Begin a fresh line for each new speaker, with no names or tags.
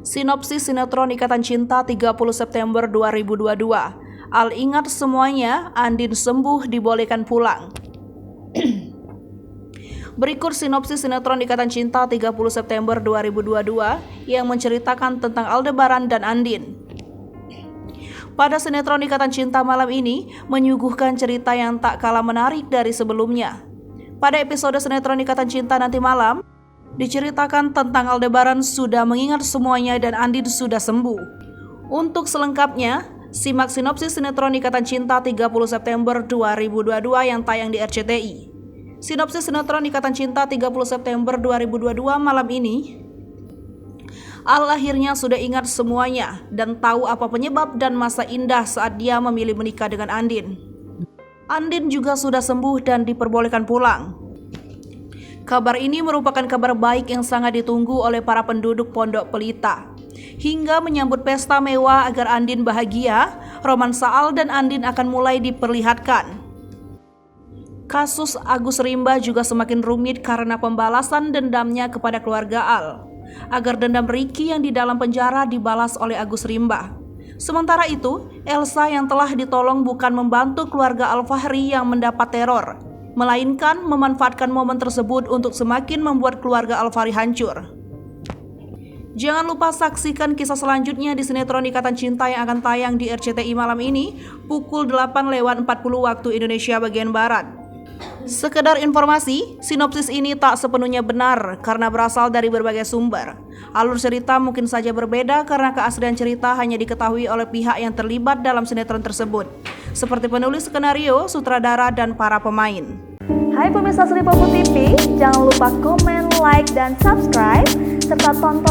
Sinopsis sinetron Ikatan Cinta 30 September 2022. Al ingat semuanya, Andin sembuh dibolehkan pulang. Berikut sinopsis sinetron Ikatan Cinta 30 September 2022 yang menceritakan tentang Aldebaran dan Andin. Pada sinetron Ikatan Cinta malam ini menyuguhkan cerita yang tak kalah menarik dari sebelumnya. Pada episode sinetron Ikatan Cinta nanti malam, diceritakan tentang Aldebaran sudah mengingat semuanya dan Andin sudah sembuh. Untuk selengkapnya, simak sinopsis sinetron Ikatan Cinta 30 September 2022 yang tayang di RCTI. Sinopsis sinetron Ikatan Cinta 30 September 2022 malam ini, Al akhirnya sudah ingat semuanya dan tahu apa penyebab dan masa indah saat dia memilih menikah dengan Andin. Andin juga sudah sembuh dan diperbolehkan pulang. Kabar ini merupakan kabar baik yang sangat ditunggu oleh para penduduk Pondok Pelita. Hingga menyambut pesta mewah agar Andin bahagia, romansa Al dan Andin akan mulai diperlihatkan. Kasus Agus Rimba juga semakin rumit karena pembalasan dendamnya kepada keluarga Al, agar dendam Ricky yang di dalam penjara dibalas oleh Agus Rimba. Sementara itu, Elsa yang telah ditolong bukan membantu keluarga Al-Fahri yang mendapat teror, melainkan memanfaatkan momen tersebut untuk semakin membuat keluarga Al-Fahri hancur. Jangan lupa saksikan kisah selanjutnya di sinetron Ikatan Cinta yang akan tayang di RCTI malam ini pukul 8:40 waktu Indonesia bagian Barat. Sekedar informasi, sinopsis ini tak sepenuhnya benar karena berasal dari berbagai sumber. Alur cerita mungkin saja berbeda karena keaslian cerita hanya diketahui oleh pihak yang terlibat dalam sinetron tersebut, seperti penulis skenario, sutradara, dan para pemain.
Hai pemirsa Sri Popo TV, jangan lupa komen, like, dan subscribe, serta tonton